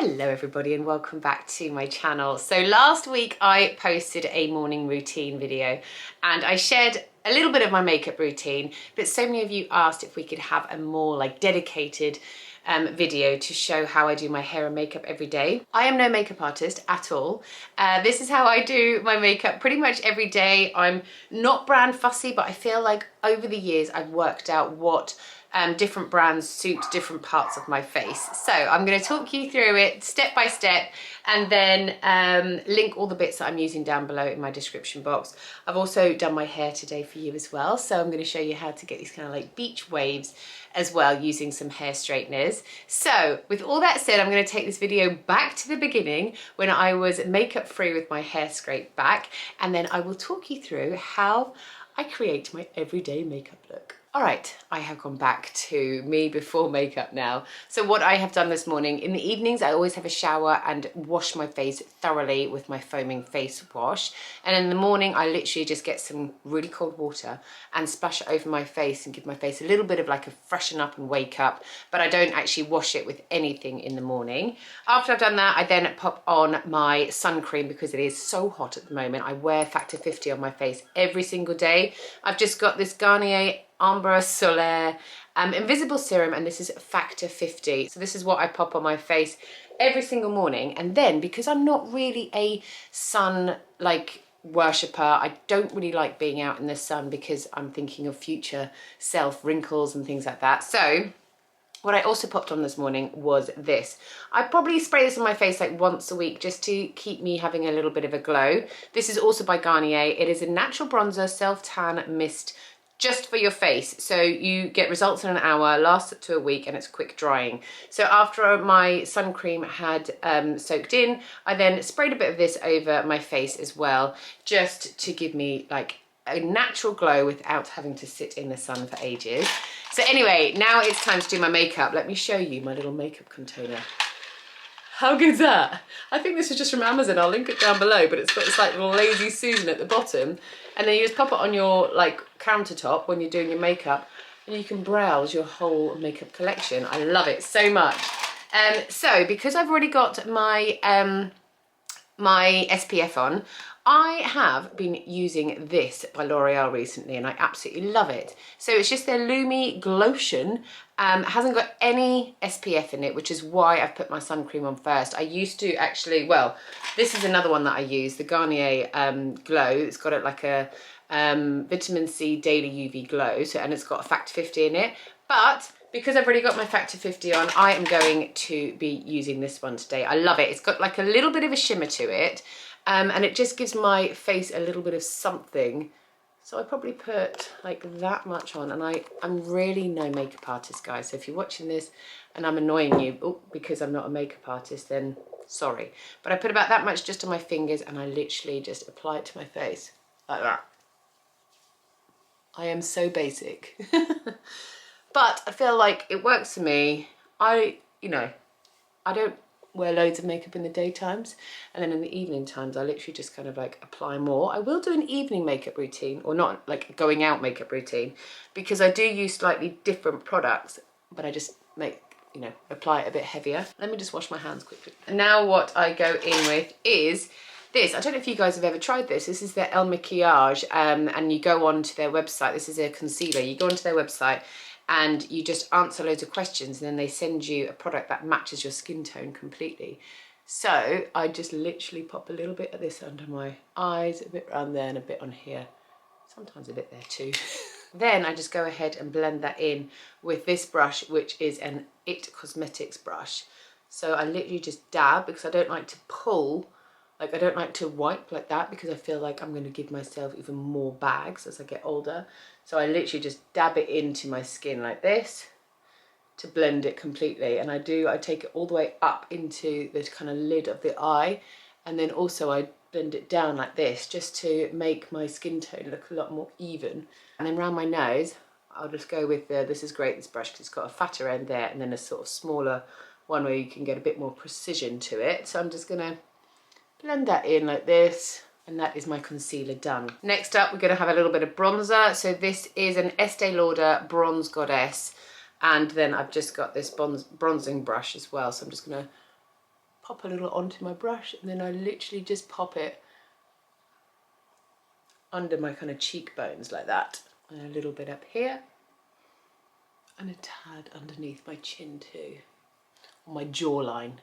Hello everybody and welcome back to my channel. So last week I posted a morning routine video and I shared a little bit of my makeup routine, but so many of you asked if we could have a more like dedicated video to show how I do my hair and makeup every day. I am no makeup artist at all. This is how I do my makeup pretty much every day. I'm not brand fussy, but I feel like over the years I've worked out what different brands suit different parts of my face. So I'm going to talk you through it step by step and then link all the bits that I'm using down below in my description box. I've also done my hair today for you as well. So I'm going to show you how to get these kind of like beach waves as well using some hair straighteners. So with all that said, I'm going to take this video back to the beginning when I was makeup free with my hair scraped back, and then I will talk you through how I create my everyday makeup look. All right, I have gone back to me before makeup now. So what I have done this morning, in the evenings, I always have a shower and wash my face thoroughly with my foaming face wash. And in the morning, I literally just get some really cold water and splash it over my face and give my face a little bit of like a freshen up and wake up, but I don't actually wash it with anything in the morning. After I've done that, I then pop on my sun cream because it is so hot at the moment. I wear Factor 50 on my face every single day. I've just got this Garnier Eyebrow Solaire invisible serum, and this is Factor 50. So this is what I pop on my face every single morning. And then because I'm not really a sun like worshipper, I don't really like being out in the sun because I'm thinking of future self wrinkles and things like that. So what I also popped on this morning was this. I probably spray this on my face like once a week just to keep me having a little bit of a glow. This is also by Garnier. It is a natural bronzer self-tan mist just for your face. So you get results in an hour, lasts up to a week, and it's quick drying. So after my sun cream had soaked in, I then sprayed a bit of this over my face as well, just to give me like a natural glow without having to sit in the sun for ages. So anyway, now it's time to do my makeup. Let me show you my little makeup container. How good's that? I think this is just from Amazon. I'll link it down below, but it's got this like little Lazy Susan at the bottom. And then you just pop it on your like countertop when you're doing your makeup, and you can browse your whole makeup collection. I love it so much. So because I've already got my my SPF on, I have been using this by L'Oreal recently and I absolutely love it. So it's just their Lumi Glotion. Hasn't got any SPF in it, which is why I've put my sun cream on first. I used to actually, well, this is another one that I use, the Garnier Glow. It's got it like a vitamin C daily UV glow, so, and it's got a Factor 50 in it. But because I've already got my Factor 50 on, I am going to be using this one today. I love it. It's got like a little bit of a shimmer to it. And it just gives my face a little bit of something. So I probably put like that much on, and I'm really no makeup artist, guys. So if you're watching this and I'm annoying you because I'm not a makeup artist, then sorry. But I put about that much just on my fingers and I literally just apply it to my face like that. I am so basic. But I feel like it works for me. You know, I don't wear loads of makeup in the daytimes, and then in the evening times I literally just kind of like apply more. I will do an evening makeup routine, or not like going out makeup routine, because I do use slightly different products, but I just make, you know, apply it a bit heavier. Let me just wash my hands quickly. And now what I go in with is this. I don't know if you guys have ever tried this. This is the El Maquillage, and you go onto their website. This is a concealer. You go onto their website and you just answer loads of questions, and then they send you a product that matches your skin tone completely. So I just literally pop a little bit of this under my eyes, a bit around there and a bit on here, sometimes a bit there too. Then I just go ahead and blend that in with this brush, which is an It Cosmetics brush. So I literally just dab, because I don't like to pull, like I don't like to wipe like that, because I feel like I'm going to give myself even more bags as I get older. So I literally just dab it into my skin like this to blend it completely. And I take it all the way up into the kind of lid of the eye. And then also I blend it down like this just to make my skin tone look a lot more even. And then around my nose, I'll just go with this is great, this brush, because it's got a fatter end there and then a sort of smaller one where you can get a bit more precision to it. So I'm just going to blend that in like this. And that is my concealer done. Next up, we're going to have a little bit of bronzer. So this is an Estee Lauder Bronze Goddess. And then I've just got this bronzing brush as well. So I'm just going to pop a little onto my brush, and then I literally just pop it under my kind of cheekbones like that, and a little bit up here, and a tad underneath my chin too, or my jawline.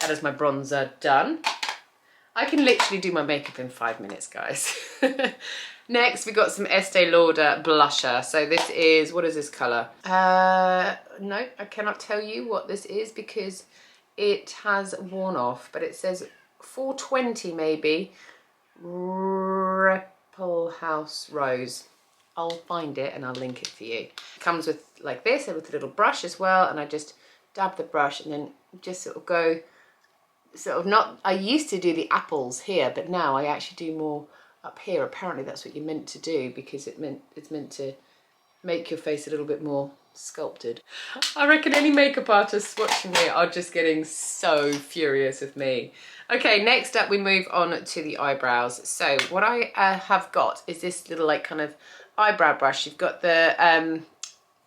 That is my bronzer done. I can literally do my makeup in 5 minutes, guys. Next, we got some Estee Lauder blusher. So this is, what is this colour? No, I cannot tell you what this is because it has worn off, but it says 420 maybe. Ripple House Rose. I'll find it and I'll link it for you. It comes with like this and with a little brush as well, and I just dab the brush and then just sort of go, sort of not, I used to do the apples here, but now I actually do more up here. Apparently that's what you're meant to do because it's meant to make your face a little bit more sculpted. I reckon any makeup artists watching me are just getting so furious with me. Okay, next up we move on to the eyebrows. So what I have got is this little like kind of eyebrow brush. You've got the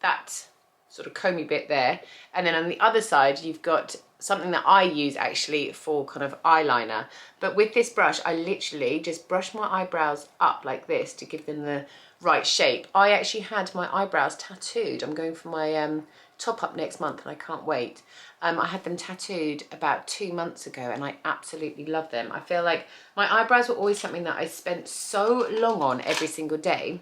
that sort of comby bit there, and then on the other side you've got something that I use actually for kind of eyeliner. But with this brush I literally just brush my eyebrows up like this to give them the right shape. I actually had my eyebrows tattooed. I'm going for my top up next month and I can't wait. I had them tattooed about 2 months ago and I absolutely love them. I feel like my eyebrows were always something that I spent so long on every single day,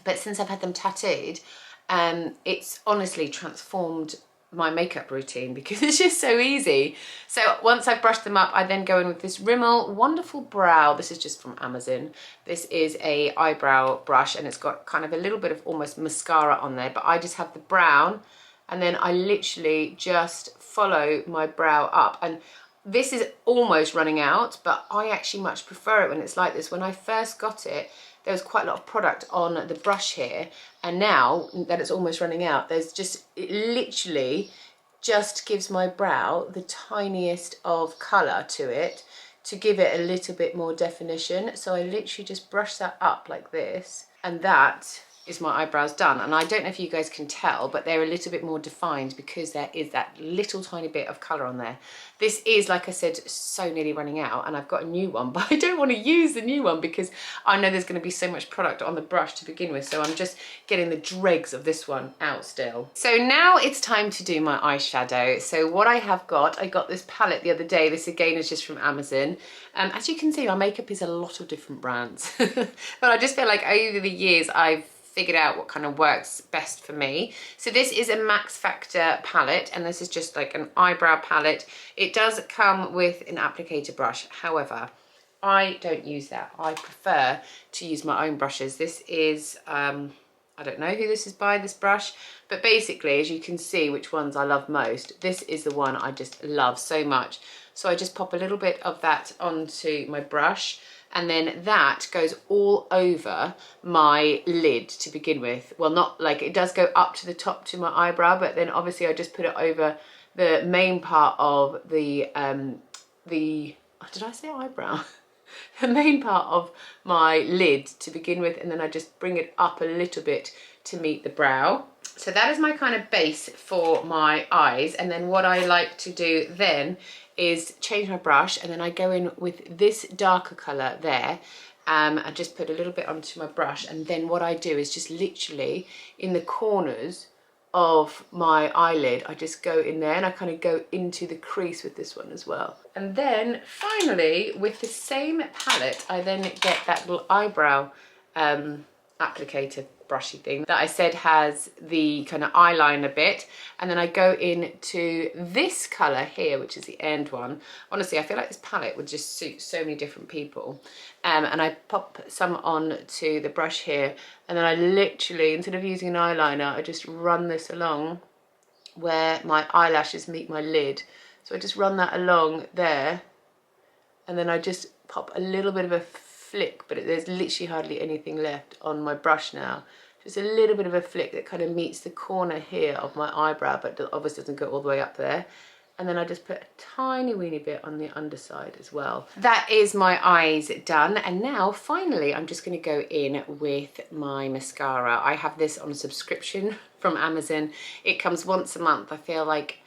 but since I've had them tattooed, it's honestly transformed my makeup routine because it's just so easy. So once I've brushed them up, I then go in with this Rimmel Wonderful Brow. This is just from Amazon. This is a eyebrow brush and it's got kind of a little bit of almost mascara on there, but I just have the brown and then I literally just follow my brow up. And this is almost running out, but I actually much prefer it when it's like this. When I first got it, there was quite a lot of product on the brush here, and now that it's almost running out, there's just, it literally just gives my brow the tiniest of colour to it to give it a little bit more definition. So I literally just brush that up like this, and that is my eyebrows done. And I don't know if you guys can tell, but they're a little bit more defined because there is that little tiny bit of colour on there. This is, like I said, so nearly running out, and I've got a new one, but I don't want to use the new one because I know there's going to be so much product on the brush to begin with, so I'm just getting the dregs of this one out still. So now it's time to do my eyeshadow. So what I have got, I got this palette the other day. This again is just from Amazon. As you can see, my makeup is a lot of different brands, but I just feel like over the years I've figured out what kind of works best for me. So this is a Max Factor palette, and this is just like an eyebrow palette. It does come with an applicator brush. However, I don't use that. I prefer to use my own brushes. This is, I don't know who this is by, this brush, but basically, as you can see which ones I love most, this is the one I just love so much. So I just pop a little bit of that onto my brush, and then that goes all over my lid to begin with. Well, not like, it does go up to the top to my eyebrow, but then obviously I just put it over the main part of the did I say eyebrow? The main part of my lid to begin with, and then I just bring it up a little bit to meet the brow. So that is my kind of base for my eyes, and then what I like to do then is change my brush, and then I go in with this darker colour there. I just put a little bit onto my brush, and then what I do is just literally in the corners of my eyelid, I just go in there and I kind of go into the crease with this one as well. And then finally, with the same palette, I then get that little eyebrow applicator brushy thing that I said has the kind of eyeliner bit, and then I go into this colour here, which is the end one. Honestly, I feel like this palette would just suit so many different people. And I pop some on to the brush here, and then I literally, instead of using an eyeliner, I just run this along where my eyelashes meet my lid. So I just run that along there, and then I just pop a little bit of a flick, but there's literally hardly anything left on my brush now. Just a little bit of a flick that kind of meets the corner here of my eyebrow, but obviously doesn't go all the way up there. And then I just put a tiny weeny bit on the underside as well. That is my eyes done. And now finally, I'm just gonna go in with my mascara. I have this on a subscription from Amazon. It comes once a month. I feel like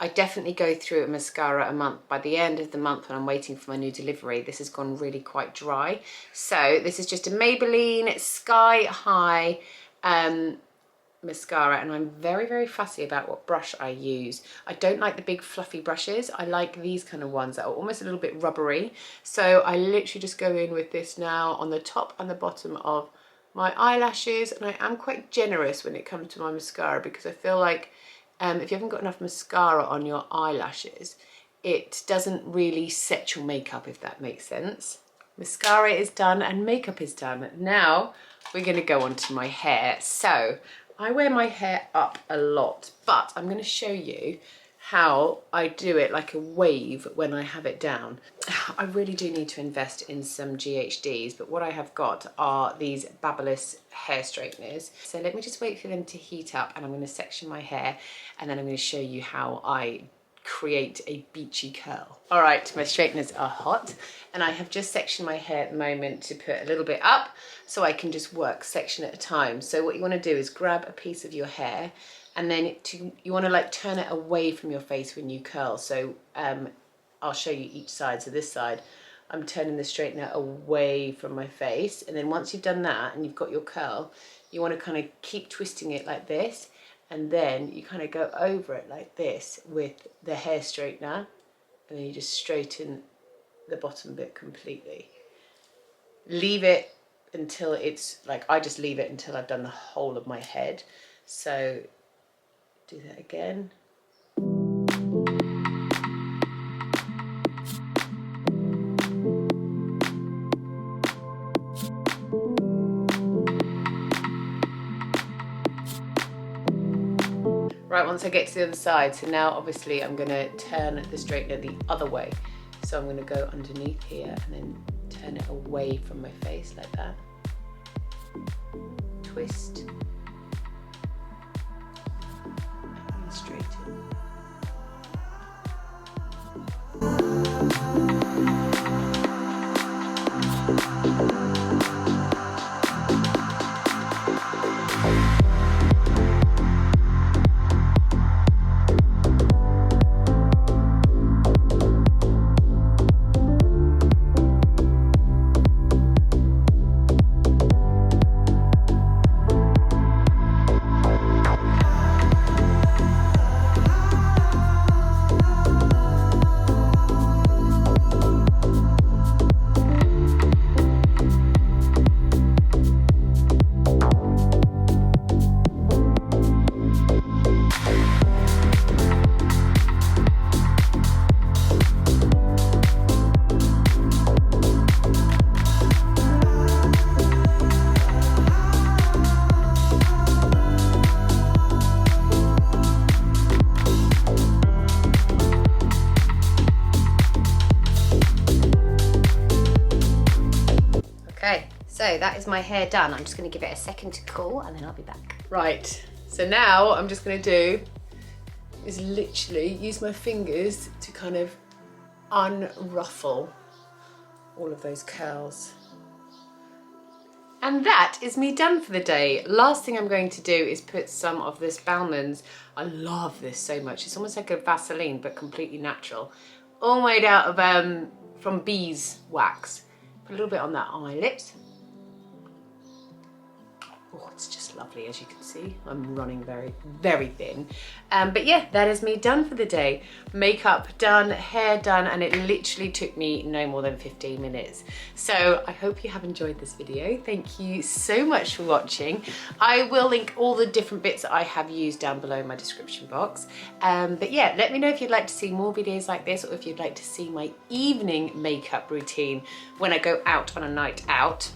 I definitely go through a mascara a month. By the end of the month when I'm waiting for my new delivery, this has gone really quite dry. So this is just a Maybelline Sky High mascara, and I'm very, very fussy about what brush I use. I don't like the big fluffy brushes. I like these kind of ones that are almost a little bit rubbery. So I literally just go in with this now on the top and the bottom of my eyelashes, and I am quite generous when it comes to my mascara because I feel like if you haven't got enough mascara on your eyelashes, it doesn't really set your makeup, if that makes sense. Mascara is done and makeup is done. Now we're going to go on to my hair. So I wear my hair up a lot, but I'm going to show you how I do it like a wave when I have it down. I really do need to invest in some GHDs, but what I have got are these Babyliss hair straighteners. So let me just wait for them to heat up, and I'm going to section my hair, and then I'm going to show you how I create a beachy curl. All right, my straighteners are hot, and I have just sectioned my hair at the moment to put a little bit up so I can just work section at a time. So what you want to do is grab a piece of your hair, and then you want to like turn it away from your face when you curl. So I'll show you each side. So this side, I'm turning the straightener away from my face, and then once you've done that and you've got your curl, you want to kind of keep twisting it like this, and then you kind of go over it like this with the hair straightener, and then you just straighten the bottom bit completely. Leave it until it's like, I just leave it until I've done the whole of my head. So do that again. Right, once I get to the other side, so now obviously I'm going to turn the straightener the other way. So I'm going to go underneath here and then turn it away from my face like that. Twist. And straighten. Okay, so that is my hair done. I'm just going to give it a second to cool, and then I'll be back. Right, so now I'm just going to do is literally use my fingers to kind of unruffle all of those curls. And that is me done for the day. Last thing I'm going to do is put some of this Bauman's. I love this so much. It's almost like a Vaseline, but completely natural. All made out of, from beeswax. Put a little bit on that eyelid. Oh, it's just lovely, as you can see. I'm running very, very thin. But yeah, that is me done for the day. Makeup done, hair done, and it literally took me no more than 15 minutes. So I hope you have enjoyed this video. Thank you so much for watching. I will link all the different bits that I have used down below in my description box. But yeah, let me know if you'd like to see more videos like this, or if you'd like to see my evening makeup routine when I go out on a night out.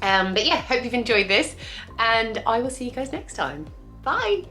But yeah, hope you've enjoyed this, and I will see you guys next time. Bye.